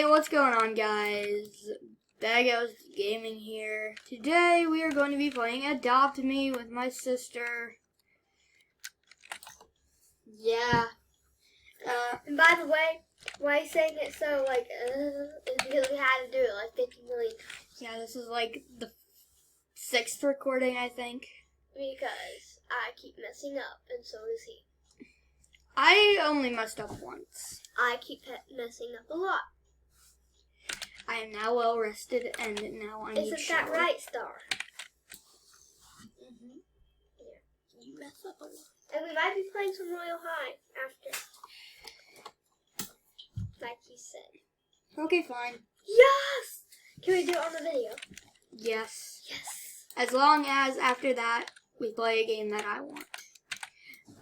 Hey, what's going on, guys? Bagos Gaming here. Today we are going to be playing Adopt Me with my sister. Yeah. And by the way, why are you saying it so like is because we had to do it like 50 million times. Yeah, this is like the 6th recording, I think. Because I keep messing up, and so does he. I only messed up once. I keep messing up a lot. I am now well rested, and now I need Isn't shower. that right, Star? Mm-hmm. Yeah. You mess up a lot. And we might be playing some Royal High after. Like he said. Okay, fine. Yes! Can we do it on the video? Yes. Yes. As long as after that we play a game that I want.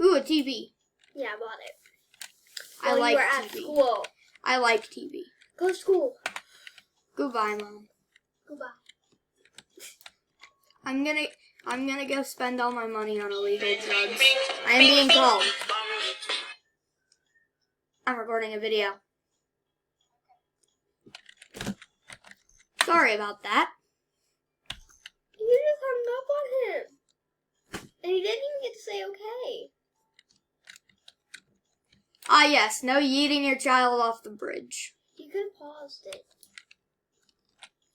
Ooh, a TV. Yeah, I bought it. I like you were TV. At school. I like TV. Go to school. Goodbye, Mom. Goodbye. I'm gonna go spend all my money on illegal drugs. I am being called. I'm recording a video. Sorry about that. You just hung up on him. And he didn't even get to say okay. Ah yes, no yeeting your child off the bridge. You could have paused it.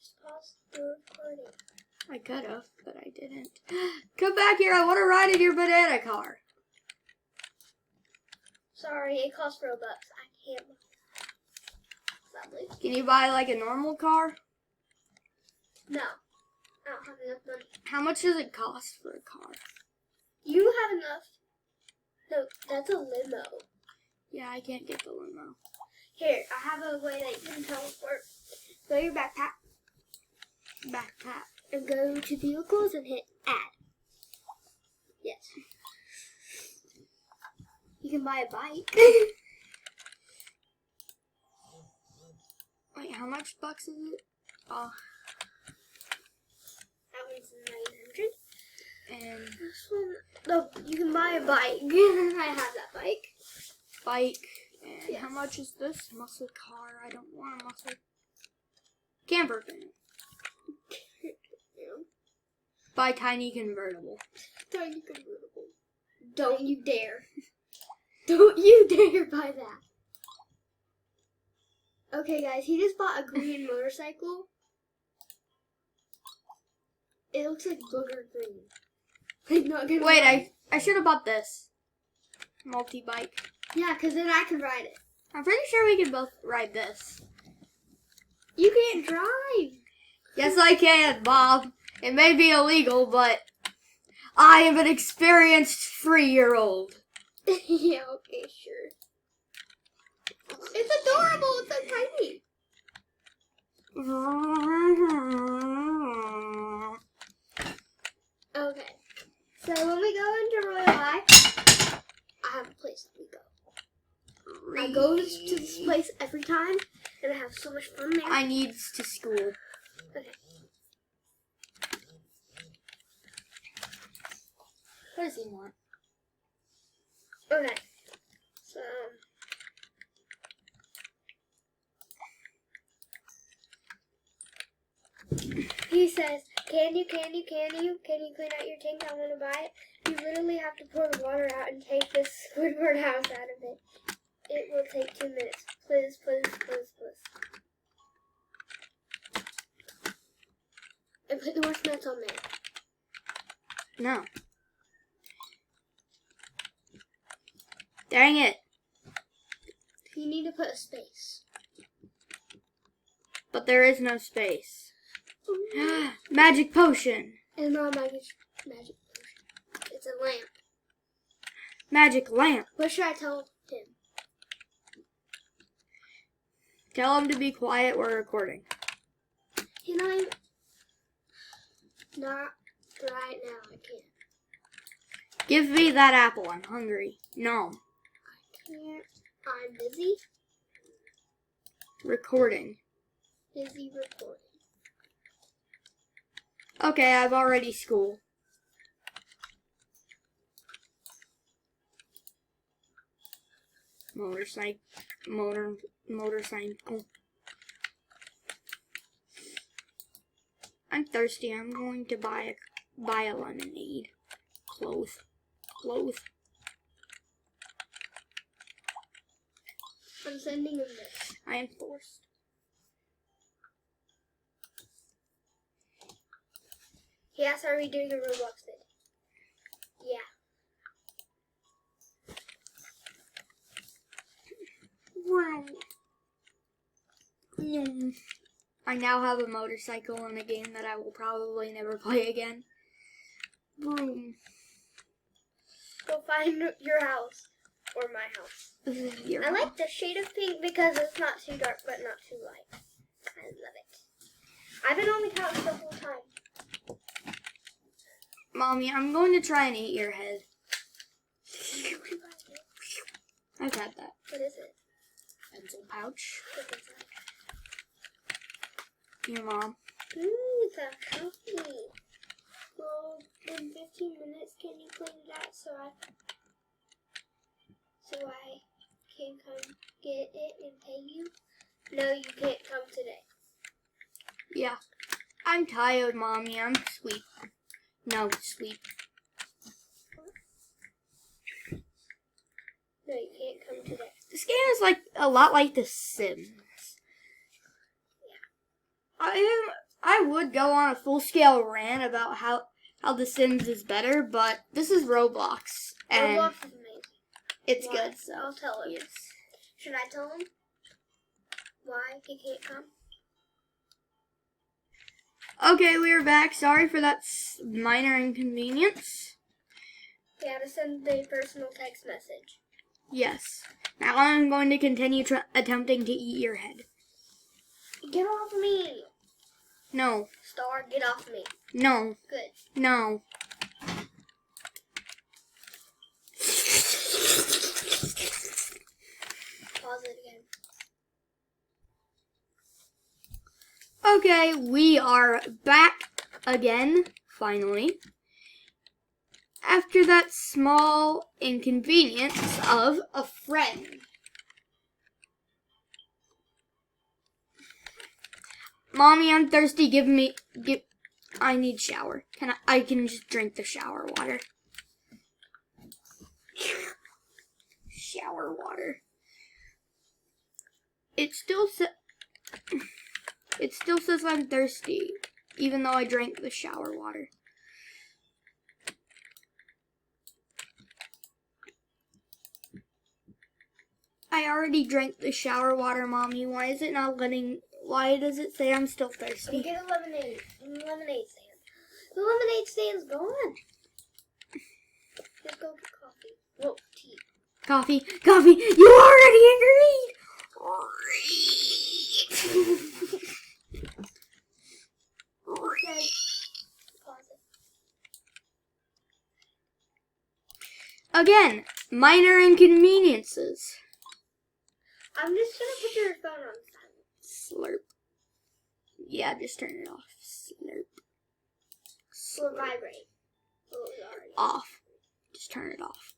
Just pause the recording. I could have, but I didn't. Come back here, I want to ride in your banana car. Sorry, it costs Robux. I can't. Sadly. Can you buy like a normal car? No. I don't have enough money. How much does it cost for a car? You have enough. No, that's a limo. Yeah, I can't get the limo. Here, I have a way that you can teleport. Go to your backpack. Backpack. And go to vehicles and hit add. Yes. You can buy a bike. Wait, how much bucks is it? Oh. That one's 900. And This one, no, you can buy a bike. I have that bike. bike. And Yes. how much is this? Muscle car. I don't want a muscle. Camper van. Buy tiny convertible. Tiny convertible. Don't you dare. Don't you dare buy that. Okay, guys, he just bought a green motorcycle. It looks like booger green. Like, not gonna Wait, lie. I should have bought this. Multi-bike. Yeah, because then I can ride it. I'm pretty sure we can both ride this. You can't drive. Yes, I can, Bob. It may be illegal, but I am an experienced 3-year-old. Yeah, okay, sure. It's adorable. It's so tiny. Okay. So when we go into Royal High, I have a place that we go. I go to this place every time, and I have so much fun there. I need to school. Okay. What does he want? Okay. So. He says, can you clean out your tank? I want to buy it. You literally have to pour the water out and take this Squidward house out of it. It will take 2 minutes. Please, please, please, please. And put the marshmallows on there. No. Dang it. You need to put a space. But there is no space. Magic potion. It's not a magic potion. It's a lamp. Magic lamp. What should I tell him? Tell him to be quiet, we're recording. Can I? Not right now, I can't. Give me that apple, I'm hungry. No. I can't. I'm busy. Recording. Busy recording. Okay, I've already school. Motorcycle. I'm thirsty. I'm going to buy a lemonade. Clothes. I'm sending him this. I am forced. He asked, are we doing a Roblox vid? Yeah. Wow. I now have a motorcycle in a game that I will probably never play again. Boom. Go find your house. Or my house. I like the shade of pink because it's not too dark but not too light. I love it. I've been on the couch the whole time. Mommy, I'm going to try and eat your head. I've had that. What is it? Pencil pouch. What's inside? Your mom. Ooh, it's a coffee. Well, in 15 minutes, can you clean it out so I can come get it and pay you? No, you can't come today. Yeah. I'm tired, Mommy. I'm sleep. No, sleep. No, you can't come today. This game is like a lot like The Sims. I would go on a full-scale rant about how The Sims is better, but this is Roblox, and Roblox is amazing. it's Why? good, so I'll tell him. yes. Should I tell him why he can't come? Okay, we're back. Sorry for that minor inconvenience. We had to send a personal text message. Yes. Now I'm going to continue attempting to eat your head. Get off of me! No. Star, get off me. No. Good. No. Pause it again. Okay, we are back again, finally. After that small inconvenience of a friend. Mommy, I'm thirsty. I need shower. I can just drink the shower water. Shower water. It still says I'm thirsty, even though I drank the shower water. I already drank the shower water, Mommy. Why does it say I'm still thirsty? Get a lemonade stand. The lemonade stand's gone. Just go get coffee. Whoa, tea. Coffee. You already agreed. Okay. Pause it. Again, minor inconveniences. I'm just gonna put your phone on silent. Slurp. Yeah, just turn it off. Slurp. Or vibrate. Oh, it was already Off. Just turn it off.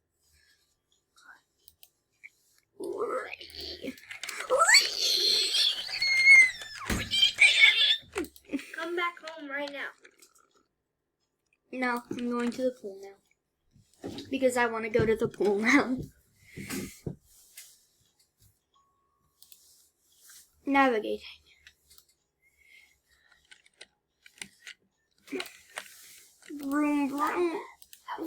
Come back home right now. No, I'm going to the pool now. Because I want to go to the pool now. Navigating. Vroom, vroom. The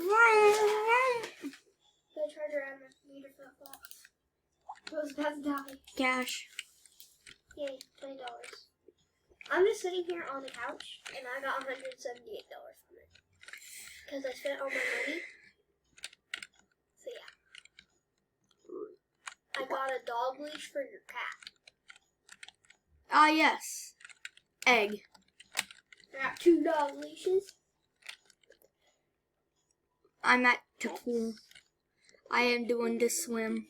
charger out of my computer fell off. I was about to die. Cash. Yay, $20. I'm just sitting here on the couch, and I got $178 from it. Because I spent all my money. So yeah. I got a dog leash for your cat. Ah, yes. Egg. I got 2 dog leashes. I'm at the pool. I am doing to swim.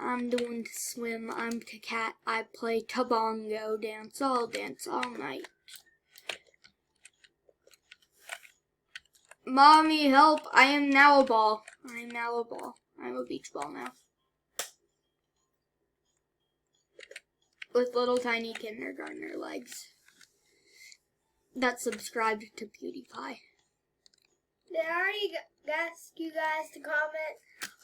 I'm doing to swim. I'm to cat. I play tabongo. Dance all night. Mommy, help. I am now a ball. I'm a beach ball now. With little tiny kindergartner legs. that subscribed to PewDiePie. Did I already ask you guys to comment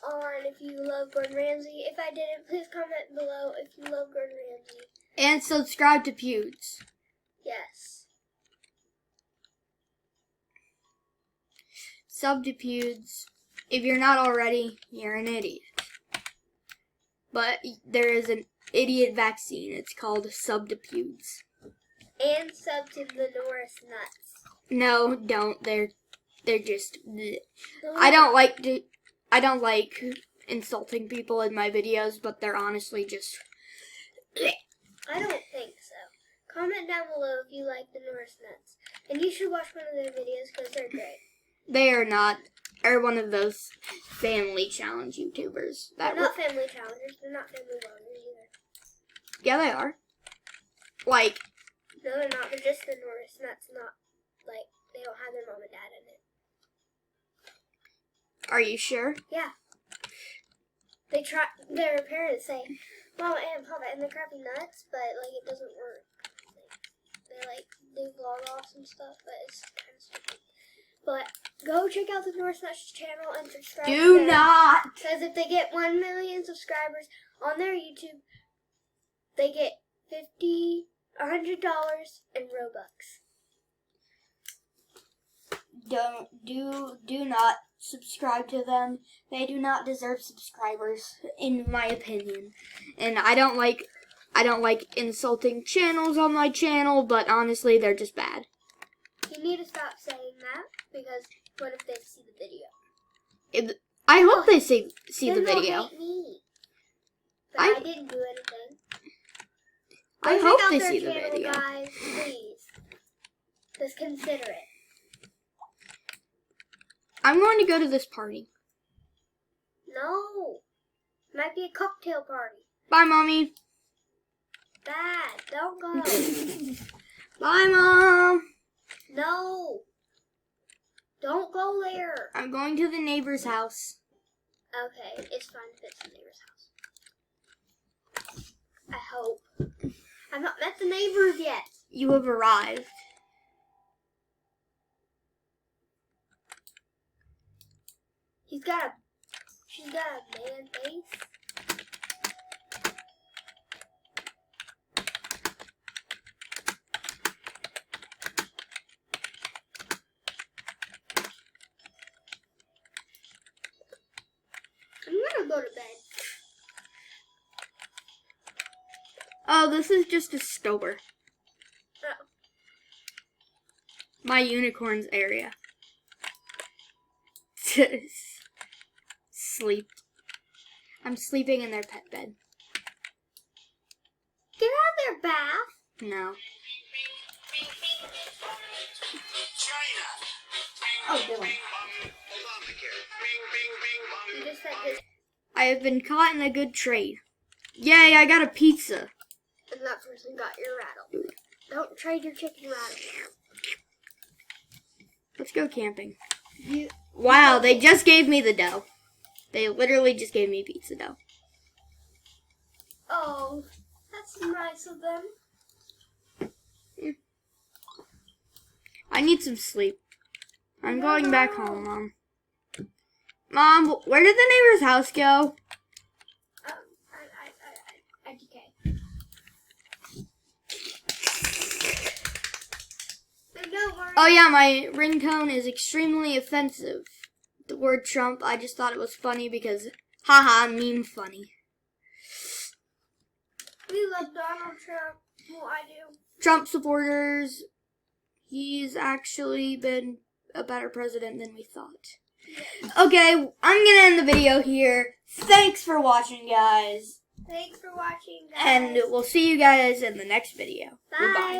on if you love Gordon Ramsay? If I didn't, please comment below if you love Gordon Ramsay. And subscribe to Pewds. Yes. Sub to Pewds. If you're not already, you're an idiot. But there is an idiot vaccine. It's called Sub to Pewds. And sub to the Norris Nuts. No, don't. They're just bleh. I don't like insulting people in my videos, but they're honestly just bleh. I don't think so. Comment down below if you like the Norris Nuts. And you should watch one of their videos because they're great. They are not are one of those family challenge YouTubers. They're not family challengers. They're not family vloggers either. Yeah, they are. Like. No, they're not. They're just the Norris Nuts. Not like they don't have their mom and dad in it. Are you sure? Yeah. They try. Their parents say, "Mama and Papa," and they're crappy nuts, but like it doesn't work. They like do vlog offs and stuff, but it's kind of stupid. But go check out the Norris Nuts channel and subscribe. Do not. Because if they get 1 million subscribers on their YouTube, they get $100 in Robux. Do not subscribe to them. They do not deserve subscribers, in my opinion. And I don't like insulting channels on my channel, but honestly, they're just bad. You need to stop saying that, because what if they see the video? I hope they see the video. They'll hate me. But I didn't do anything. I hope they see the video. Guys, please. Just consider it. I'm going to go to this party. No. Might be a cocktail party. Bye, Mommy. Dad, don't go. Bye, Mom. No. Don't go there. I'm going to the neighbor's house. Okay, it's fine if it's the neighbor's house. I hope. I've not met the neighbors yet. You have arrived. She's got a man face. I'm gonna go to bed. Oh, this is just a store. Oh. My unicorn's area. Sleep. I'm sleeping in their pet bed. Get out of their bath. No. Oh, Dylan. You just said this. I have been caught in a good trade. Yay, I got a pizza. And that person got your rattle. Don't trade your chicken rattle. Let's go camping. Wow, they just gave me the dough. They literally just gave me pizza dough. Oh, that's nice of them. I need some sleep. I'm going back home, Mom. Mom, where did the neighbor's house go? Okay. Oh yeah, my ringtone is extremely offensive. The word Trump, I just thought it was funny because, haha, meme funny. We love Donald Trump. Well, I do. Trump supporters, he's actually been a better president than we thought. Okay, I'm gonna end the video here. Thanks for watching, guys. Thanks for watching, guys. And we'll see you guys in the next video. Bye. Goodbye.